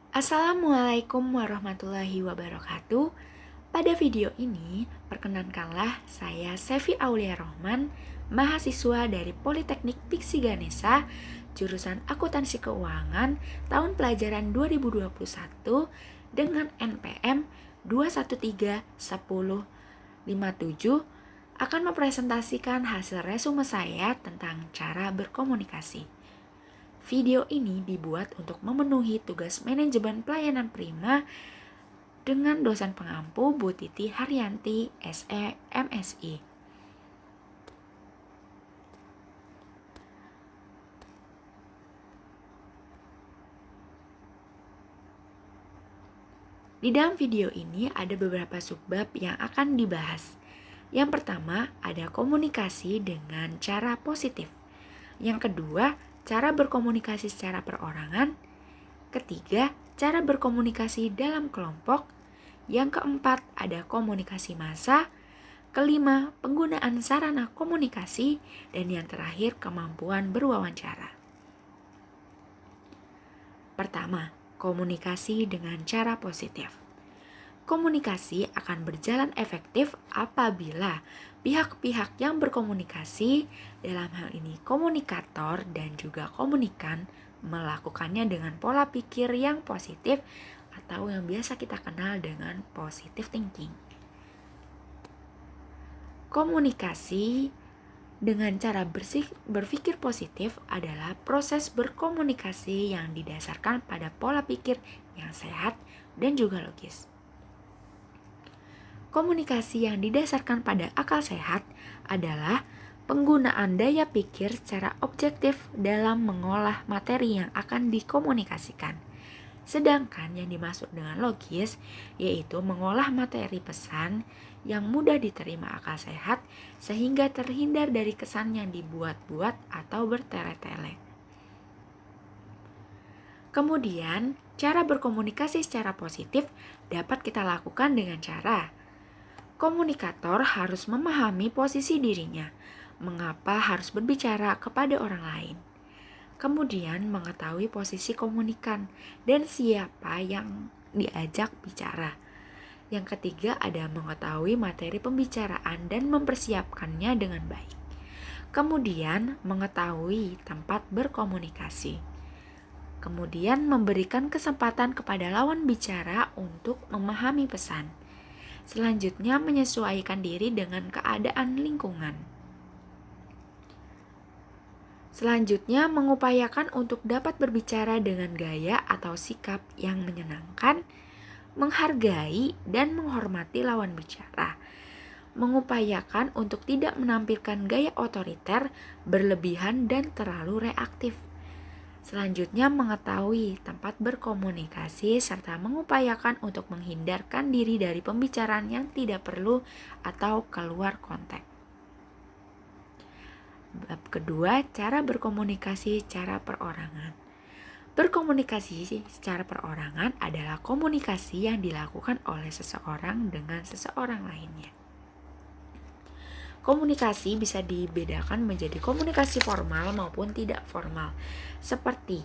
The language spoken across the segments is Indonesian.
Assalamualaikum warahmatullahi wabarakatuh. Pada video ini, perkenankanlah saya Sevi Aulia Rohman, mahasiswa dari Politeknik Piksi Ganesha, jurusan Akuntansi Keuangan, tahun pelajaran 2021 dengan NPM 2131057 akan mempresentasikan hasil resume saya tentang cara berkomunikasi. Video ini dibuat untuk memenuhi tugas manajemen pelayanan prima dengan dosen pengampu Bu Titi Haryanti, SE, MSI. Di dalam video ini ada beberapa subbab yang akan dibahas. Yang pertama, ada komunikasi dengan cara positif. Yang kedua, cara berkomunikasi secara perorangan. Ketiga, cara berkomunikasi dalam kelompok. Yang keempat, ada komunikasi massa. Kelima, penggunaan sarana komunikasi. Dan yang terakhir, kemampuan berwawancara. Pertama, komunikasi dengan cara positif. Komunikasi akan berjalan efektif apabila pihak-pihak yang berkomunikasi, dalam hal ini komunikator dan juga komunikan, melakukannya dengan pola pikir yang positif atau yang biasa kita kenal dengan positive thinking. Komunikasi dengan cara berpikir positif adalah proses berkomunikasi yang didasarkan pada pola pikir yang sehat dan juga logis. Komunikasi yang didasarkan pada akal sehat adalah penggunaan daya pikir secara objektif dalam mengolah materi yang akan dikomunikasikan. Sedangkan yang dimaksud dengan logis yaitu mengolah materi pesan yang mudah diterima akal sehat sehingga terhindar dari kesan yang dibuat-buat atau bertele-tele. Kemudian, cara berkomunikasi secara positif dapat kita lakukan dengan cara komunikator harus memahami posisi dirinya, mengapa harus berbicara kepada orang lain. Kemudian mengetahui posisi komunikan dan siapa yang diajak bicara. Yang ketiga ada mengetahui materi pembicaraan dan mempersiapkannya dengan baik. Kemudian mengetahui tempat berkomunikasi. Kemudian memberikan kesempatan kepada lawan bicara untuk memahami pesan. Selanjutnya, menyesuaikan diri dengan keadaan lingkungan. Selanjutnya, mengupayakan untuk dapat berbicara dengan gaya atau sikap yang menyenangkan, menghargai dan menghormati lawan bicara. Mengupayakan untuk tidak menampilkan gaya otoriter, berlebihan dan terlalu reaktif. Selanjutnya, mengetahui tempat berkomunikasi serta mengupayakan untuk menghindarkan diri dari pembicaraan yang tidak perlu atau keluar konteks. Bab kedua, cara berkomunikasi secara perorangan. Berkomunikasi secara perorangan adalah komunikasi yang dilakukan oleh seseorang dengan seseorang lainnya. Komunikasi bisa dibedakan menjadi komunikasi formal maupun tidak formal, seperti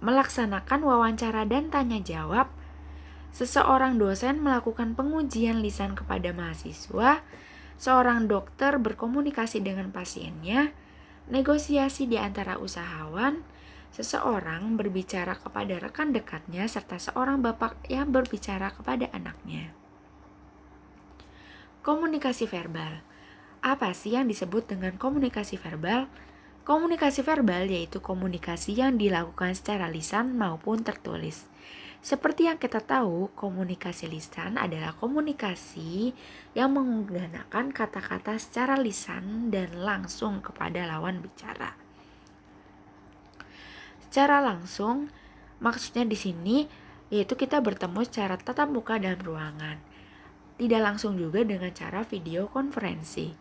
melaksanakan wawancara dan tanya jawab. Seseorang dosen melakukan pengujian lisan kepada mahasiswa, seorang dokter berkomunikasi dengan pasiennya, negosiasi di antara usahawan, seseorang berbicara kepada rekan dekatnya, serta seorang bapak yang berbicara kepada anaknya. Komunikasi verbal. Apa sih yang disebut dengan komunikasi verbal? Komunikasi verbal yaitu komunikasi yang dilakukan secara lisan maupun tertulis. Seperti yang kita tahu, komunikasi lisan adalah komunikasi yang menggunakan kata-kata secara lisan dan langsung kepada lawan bicara. Secara langsung, maksudnya di sini yaitu kita bertemu secara tatap muka dalam ruangan. Tidak langsung juga dengan cara video konferensi.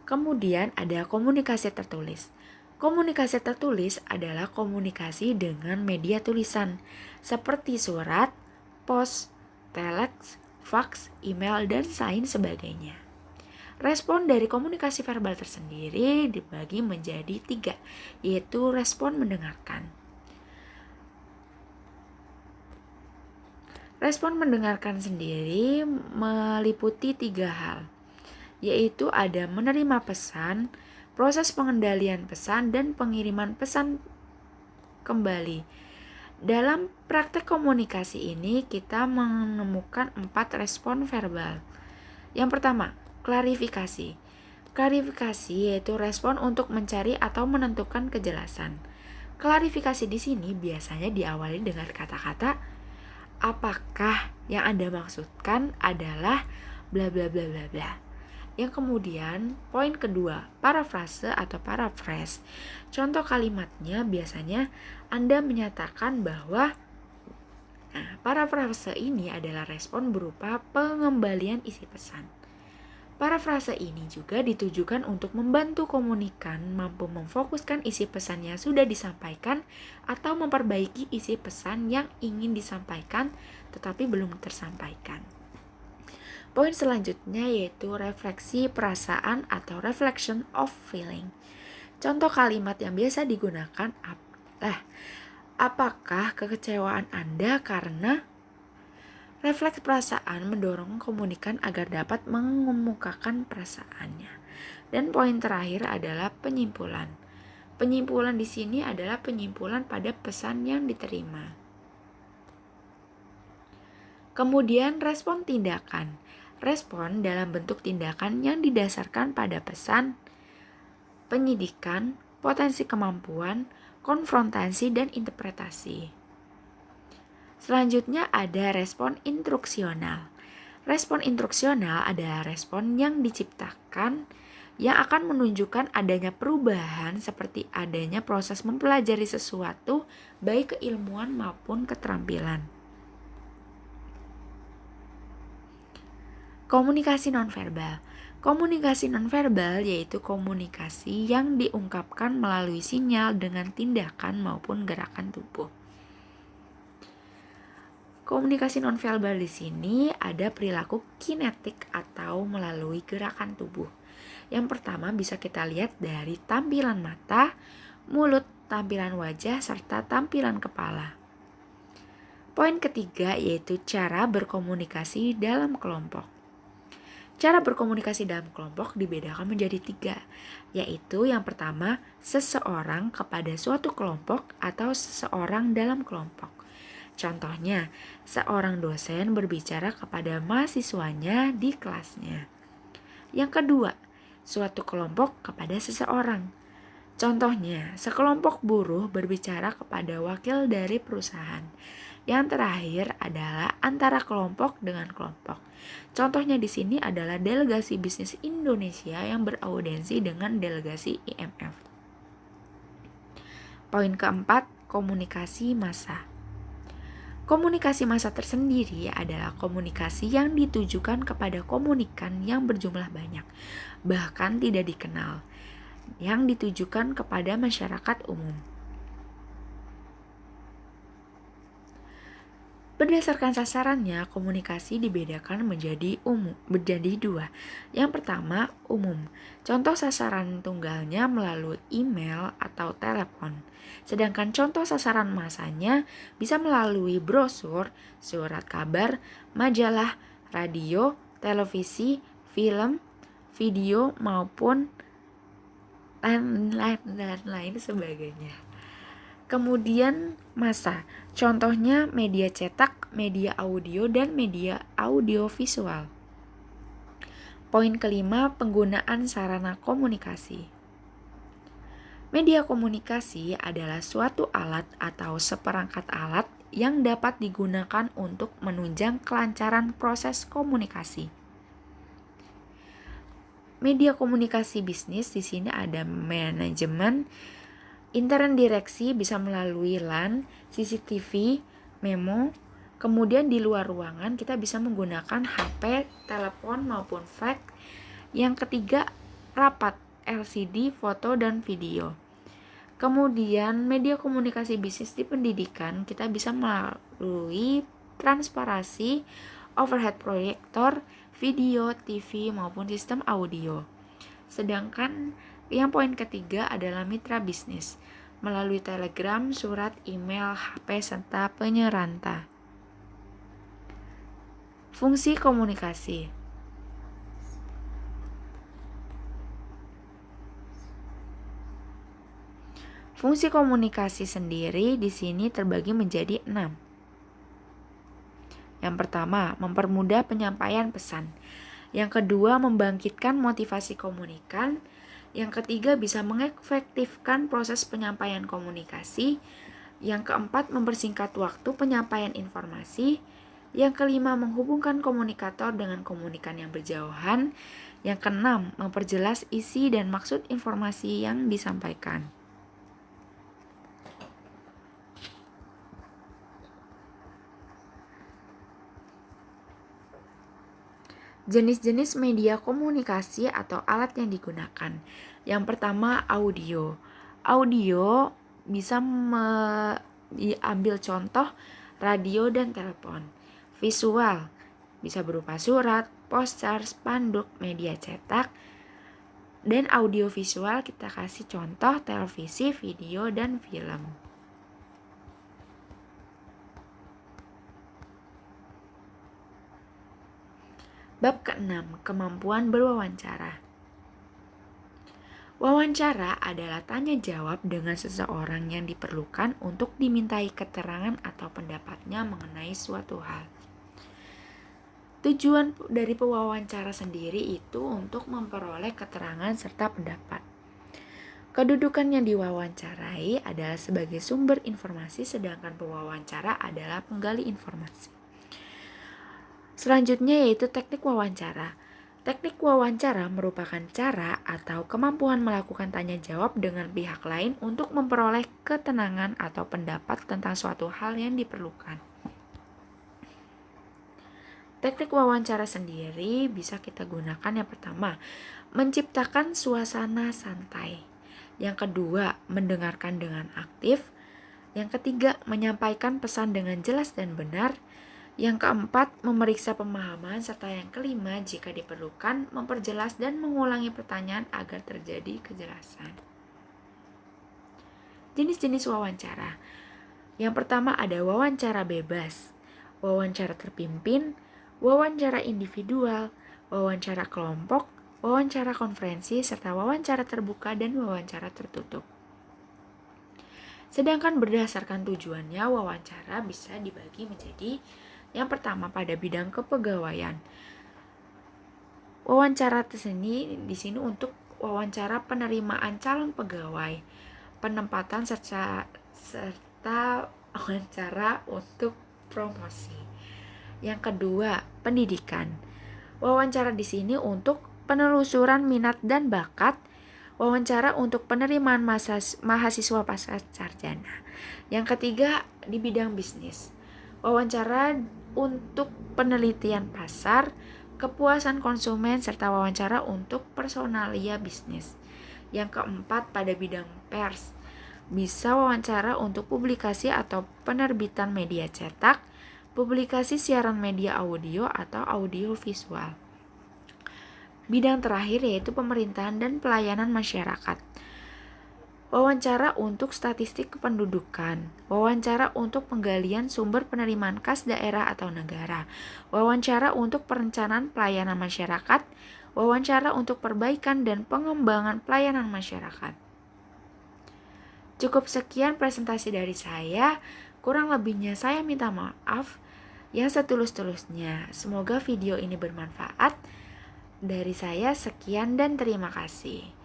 Kemudian ada komunikasi tertulis. Komunikasi tertulis adalah komunikasi dengan media tulisan seperti surat, pos, telex, fax, email, dan lain sebagainya. Respon dari komunikasi verbal tersendiri dibagi menjadi 3, yaitu respon mendengarkan. Respon mendengarkan sendiri meliputi 3 hal, yaitu ada menerima pesan, proses pengendalian pesan, dan pengiriman pesan kembali. Dalam praktek komunikasi ini kita menemukan 4 respon verbal. Yang pertama, klarifikasi. Klarifikasi yaitu respon untuk mencari atau menentukan kejelasan. Klarifikasi di sini biasanya diawali dengan kata-kata, apakah yang Anda maksudkan adalah bla bla bla bla bla. Yang kemudian, poin kedua, parafrase atau paraphrase. Contoh kalimatnya biasanya Anda menyatakan bahwa parafrase ini adalah respon berupa pengembalian isi pesan. Parafrase ini juga ditujukan untuk membantu komunikan mampu memfokuskan isi pesan yang sudah disampaikan atau memperbaiki isi pesan yang ingin disampaikan tetapi belum tersampaikan. Poin selanjutnya yaitu refleksi perasaan atau reflection of feeling. Contoh kalimat yang biasa digunakan adalah, apakah kekecewaan Anda karena? Refleks perasaan mendorong komunikan agar dapat mengemukakan perasaannya. Dan poin terakhir adalah penyimpulan. Penyimpulan di sini adalah penyimpulan pada pesan yang diterima. Kemudian respon tindakan. Respon dalam bentuk tindakan yang didasarkan pada pesan, penyidikan, potensi kemampuan, konfrontasi, dan interpretasi. Selanjutnya ada respon instruksional. Respon instruksional adalah respon yang diciptakan yang akan menunjukkan adanya perubahan seperti adanya proses mempelajari sesuatu baik keilmuan maupun keterampilan. Komunikasi nonverbal. Komunikasi nonverbal yaitu komunikasi yang diungkapkan melalui sinyal dengan tindakan maupun gerakan tubuh. Komunikasi nonverbal di sini ada perilaku kinetik atau melalui gerakan tubuh. Yang pertama bisa kita lihat dari tampilan mata, mulut, tampilan wajah, serta tampilan kepala. Poin ketiga yaitu cara berkomunikasi dalam kelompok. Cara berkomunikasi dalam kelompok dibedakan menjadi 3, yaitu yang pertama, seseorang kepada suatu kelompok atau seseorang dalam kelompok. Contohnya, seorang dosen berbicara kepada mahasiswanya di kelasnya. Yang kedua, suatu kelompok kepada seseorang. Contohnya, sekelompok buruh berbicara kepada wakil dari perusahaan. Yang terakhir adalah antara kelompok dengan kelompok. Contohnya di sini adalah delegasi bisnis Indonesia yang beraudiensi dengan delegasi IMF. Poin keempat, komunikasi massa. Komunikasi massa tersendiri adalah komunikasi yang ditujukan kepada komunikan yang berjumlah banyak, bahkan tidak dikenal, yang ditujukan kepada masyarakat umum. Berdasarkan sasarannya, komunikasi dibedakan menjadi 2. Yang pertama, umum. Contoh sasaran tunggalnya melalui email atau telepon. Sedangkan contoh sasaran massanya bisa melalui brosur, surat kabar, majalah, radio, televisi, film, video maupun lain sebagainya. Kemudian massa, contohnya media cetak, media audio, dan media audiovisual. Poin kelima, penggunaan sarana komunikasi. Media komunikasi adalah suatu alat atau seperangkat alat yang dapat digunakan untuk menunjang kelancaran proses komunikasi. Media komunikasi bisnis di sini ada manajemen, intern direksi bisa melalui LAN, CCTV, memo. Kemudian di luar ruangan kita bisa menggunakan HP, telepon maupun fax. Yang ketiga, rapat, LCD, foto dan video. Kemudian media komunikasi bisnis di pendidikan kita bisa melalui transparansi, overhead proyektor, video, TV, maupun sistem audio. Sedangkan yang poin ketiga adalah mitra bisnis, melalui telegram, surat, email, HP, serta penyeranta. Fungsi komunikasi. Fungsi komunikasi sendiri di sini terbagi menjadi 6. Yang pertama, mempermudah penyampaian pesan. Yang kedua, membangkitkan motivasi komunikan. Yang ketiga, bisa mengefektifkan proses penyampaian komunikasi. Yang keempat, mempersingkat waktu penyampaian informasi. Yang kelima, menghubungkan komunikator dengan komunikan yang berjauhan. Yang keenam, memperjelas isi dan maksud informasi yang disampaikan. Jenis-jenis media komunikasi atau alat yang digunakan. Yang pertama, audio. Audio bisa diambil contoh radio dan telepon. Visual bisa berupa surat, poster, spanduk, media cetak. Dan audiovisual kita kasih contoh televisi, video, dan film. Bab ke-6, kemampuan berwawancara. Wawancara adalah tanya jawab dengan seseorang yang diperlukan untuk dimintai keterangan atau pendapatnya mengenai suatu hal. Tujuan dari pewawancara sendiri itu untuk memperoleh keterangan serta pendapat. Kedudukan yang diwawancarai adalah sebagai sumber informasi, sedangkan pewawancara adalah penggali informasi. Selanjutnya yaitu teknik wawancara. Teknik wawancara merupakan cara atau kemampuan melakukan tanya jawab dengan pihak lain untuk memperoleh ketenangan atau pendapat tentang suatu hal yang diperlukan. Teknik wawancara sendiri bisa kita gunakan yang pertama, menciptakan suasana santai. Yang kedua, mendengarkan dengan aktif. Yang ketiga, menyampaikan pesan dengan jelas dan benar. Yang keempat, memeriksa pemahaman, serta yang kelima, jika diperlukan, memperjelas dan mengulangi pertanyaan agar terjadi kejelasan. Jenis-jenis wawancara. Yang pertama ada wawancara bebas, wawancara terpimpin, wawancara individual, wawancara kelompok, wawancara konferensi, serta wawancara terbuka dan wawancara tertutup. Sedangkan berdasarkan tujuannya, wawancara bisa dibagi menjadi yang pertama pada bidang kepegawaian. Wawancara di sini untuk wawancara penerimaan calon pegawai, penempatan serta wawancara untuk promosi. Yang kedua, pendidikan. Wawancara di sini untuk penelusuran minat dan bakat, wawancara untuk penerimaan mahasiswa pasca sarjana. Yang ketiga, di bidang bisnis. Wawancara untuk penelitian pasar, kepuasan konsumen, serta wawancara untuk personalia bisnis. Yang keempat, pada bidang pers. Bisa wawancara untuk publikasi atau penerbitan media cetak, publikasi siaran media audio atau audio visual. Bidang terakhir yaitu pemerintahan dan pelayanan masyarakat. Wawancara untuk statistik kependudukan, wawancara untuk penggalian sumber penerimaan kas daerah atau negara, wawancara untuk perencanaan pelayanan masyarakat, wawancara untuk perbaikan dan pengembangan pelayanan masyarakat. Cukup sekian presentasi dari saya, kurang lebihnya saya minta maaf yang setulus-tulusnya. Semoga video ini bermanfaat. Dari saya sekian dan terima kasih.